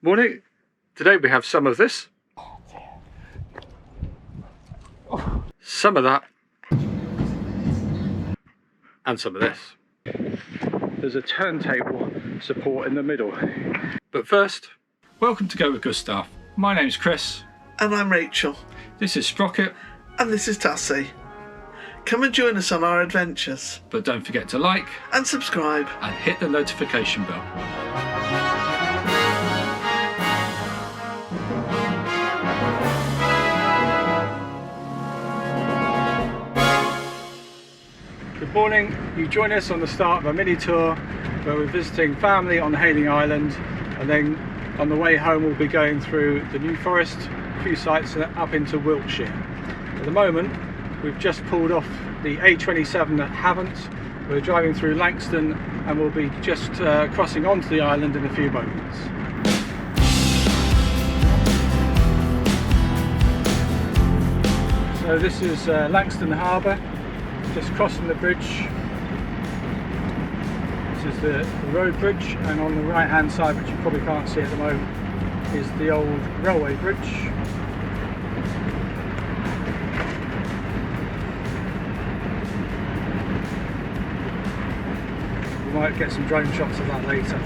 Morning. Today we have some of this, some of that, and some of this. There's a turntable support in the middle. But first, welcome to Go with Gustav. My name's Chris. And I'm Rachel. This is Sprocket. And this is Tacie. Come and join us on our adventures. But don't forget to like and subscribe and hit the notification bell. Good morning. You join us on the start of a mini tour where we're visiting family on Hayling Island, and then on the way home we'll be going through the New Forest, a few sites up into Wiltshire. At the moment we've just pulled off the A27 at Havant. We're driving through Langston and we'll be just crossing onto the island in a few moments. So this is Langston Harbour. Just crossing the bridge. This is the road bridge, and on the right hand side, which you probably can't see at the moment, is the old railway bridge. We might get some drone shots of that later.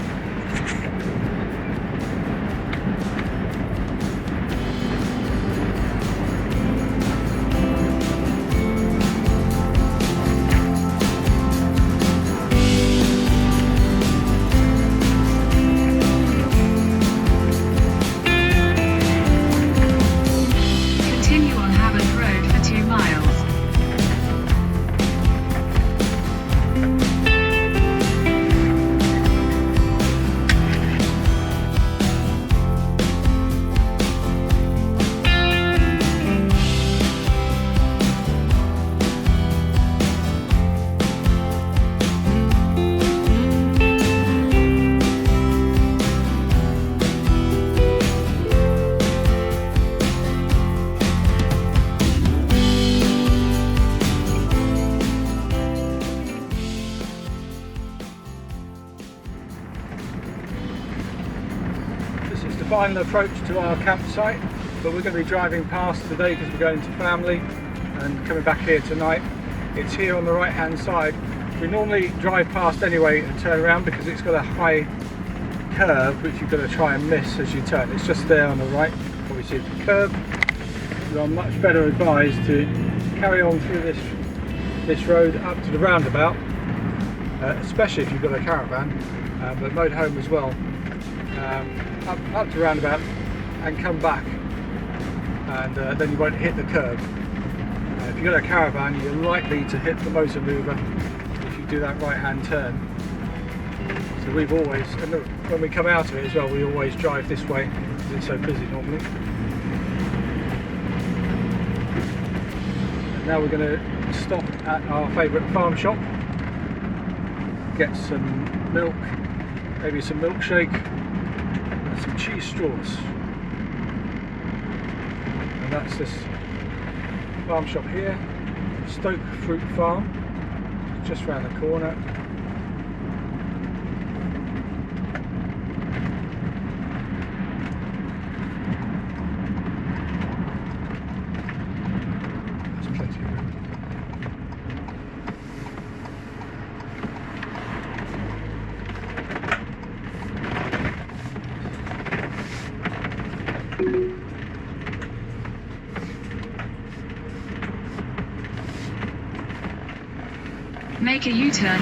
Final approach to our campsite, but we're going to be driving past today because we're going to family and coming back here tonight. It's here on the right hand side. We normally drive past anyway and turn around because it's got a high curve which you've got to try and miss as you turn. It's just there on the right, obviously it's the curve. You are much better advised to carry on through this road up to the roundabout, especially if you've got a caravan, but motorhome as well. Up to roundabout and come back, and then you won't hit the curb. If you've got a caravan, you're likely to hit the motor mover if you do that right hand turn. So we've always, and when we come out of it as well, we always drive this way because it's so busy normally. And now we're going to stop at our favourite farm shop, get some milk, maybe some milkshake, some cheese straws, and that's this farm shop here, Stoke Fruit Farm, just round the corner. There's plenty of room. Make a U-turn.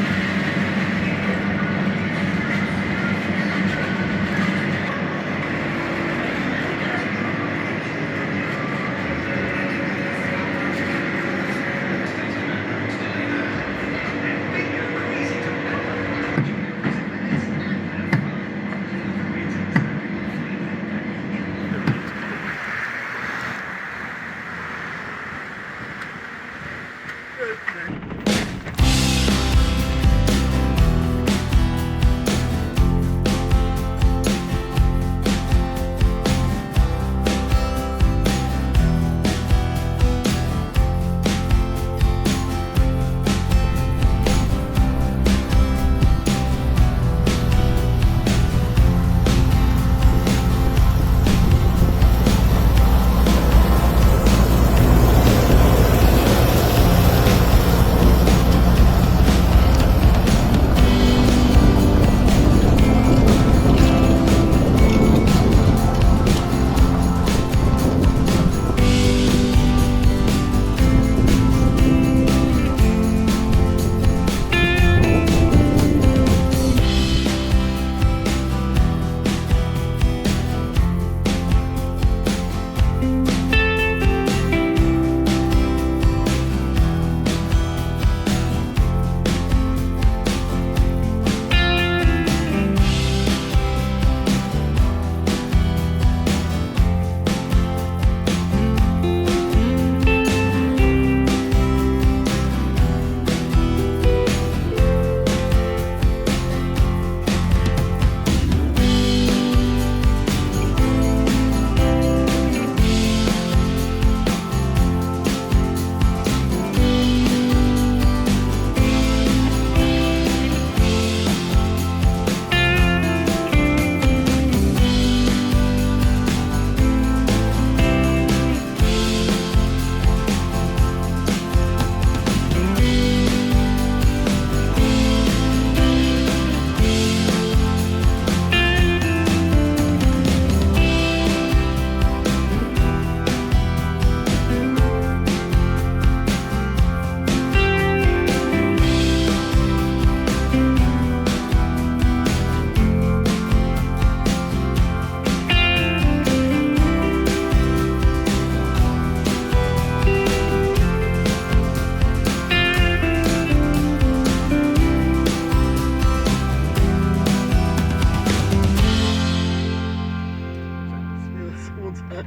I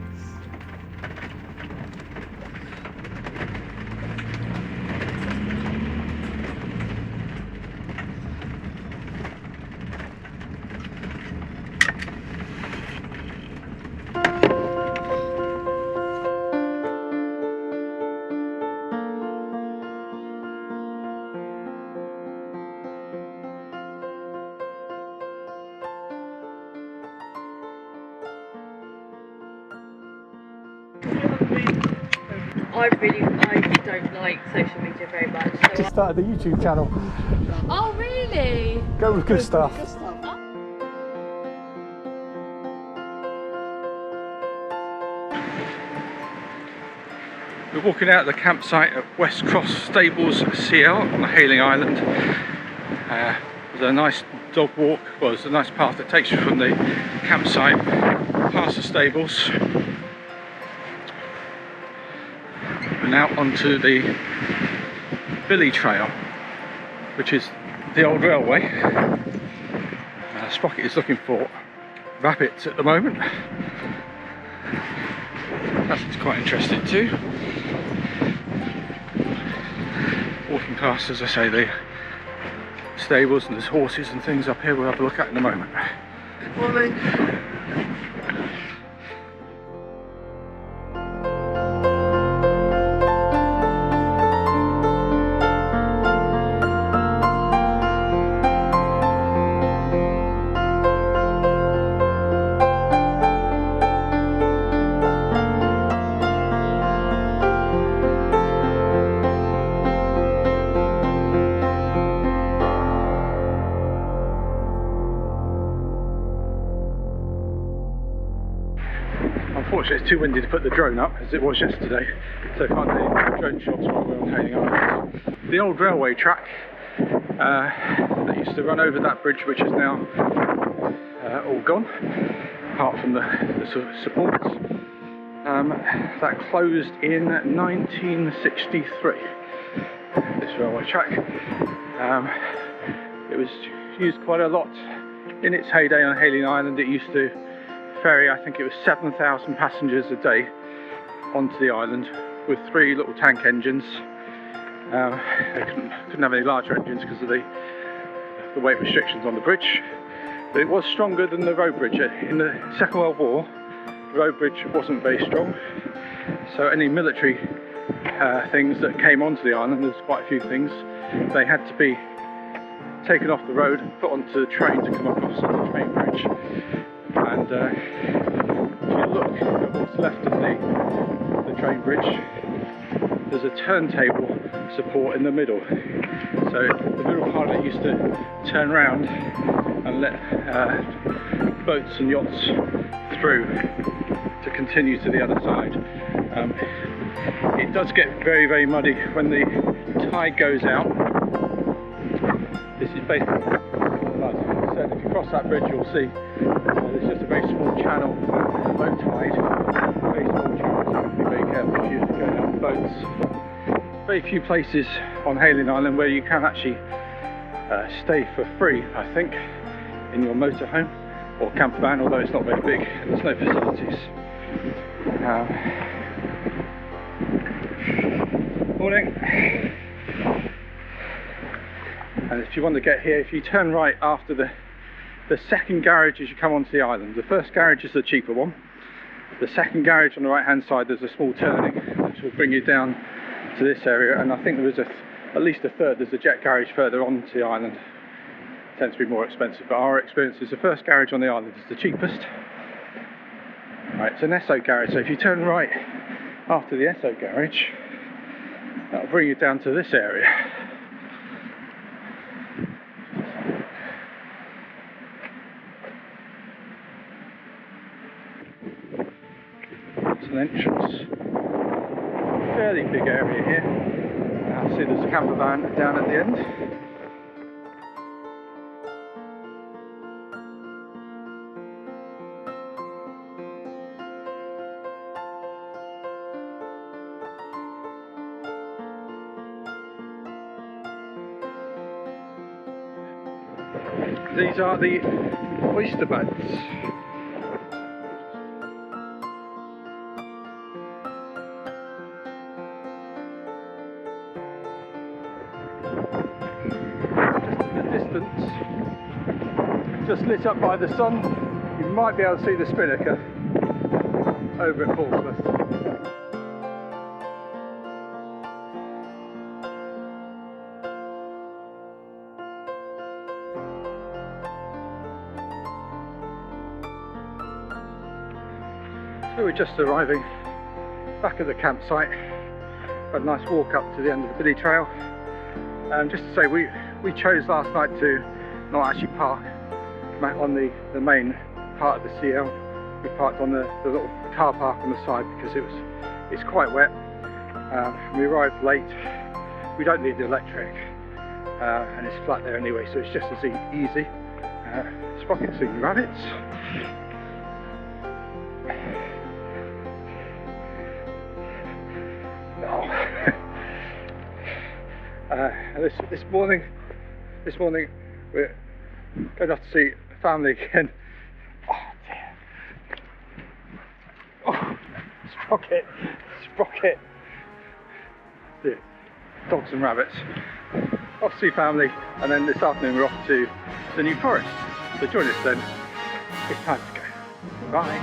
don't like social media very much. So Just started the YouTube channel. Oh really? Go with Gustav. We're walking out of the campsite at Westcroft Stables, CL on the Hayling Island. There's a nice dog walk, well there's a nice path that takes you from the campsite past the stables and out onto the Billy Trail, which is the old railway. Sprocket is looking for rabbits at the moment. That's quite interesting too. Walking past, as I say, the stables, and there's horses and things up here we'll have a look at in a moment. Good morning. Unfortunately it's too windy to put the drone up as it was yesterday, so I can't do any drone shots while we're on Hayling Island. The old railway track that used to run over that bridge, which is now all gone, apart from the sort of supports, that closed in 1963, this railway track. It was used quite a lot in its heyday on Hayling Island. It used to ferry, I think it was 7,000 passengers a day onto the island with 3 little tank engines. They couldn't have any larger engines because of the weight restrictions on the bridge, but it was stronger than the road bridge. In the Second World War, the road bridge wasn't very strong, so any military things that came onto the island, there's quite a few things, they had to be taken off the road and put onto the train to come across on the train bridge. And if you look at what's left of the train bridge, there's a turntable support in the middle. So the middle part of it used to turn round and let boats and yachts through to continue to the other side. It does get very, very muddy when the tide goes out. This is basically, like I said, if you cross that bridge you'll see there's just a very small channel at low tide. Very small channel, so you have to be very careful if you're going out on boats. Very few places on Hayling Island where you can actually stay for free, I think, in your motorhome or camper van, although it's not very big and there's no facilities. Morning. And if you want to get here, if you turn right after the second garage as you come onto the island. The first garage is the cheaper one. The second garage on the right hand side, there's a small turning which will bring you down to this area, and I think there is at least a third. There's a jet garage further onto the island. It tends to be more expensive, but our experience is the first garage on the island is the cheapest. Right, it's an Esso garage, so if you turn right after the Esso garage, that'll bring you down to this area. It's an entrance. Fairly big area here. Now see there's a camper van down at the end. These are the oyster beds. distance, just lit up by the sun. You might be able to see the spinnaker over at Portsmouth. So we're just arriving back at the campsite. Had a nice walk up to the end of the Billy Trail. And just to say, we chose last night to not actually park on the main part of the CL. We parked on the little car park on the side because it's quite wet. We arrived late. We don't need the electric, and it's flat there anyway, so it's just as easy. Sprocket's seeing rabbits. This morning we're going off to see family again. Oh dear! Oh, Sprocket! The dogs and rabbits. Off to see family, and then this afternoon we're off to the New Forest. So join us then. It's time to go. Bye.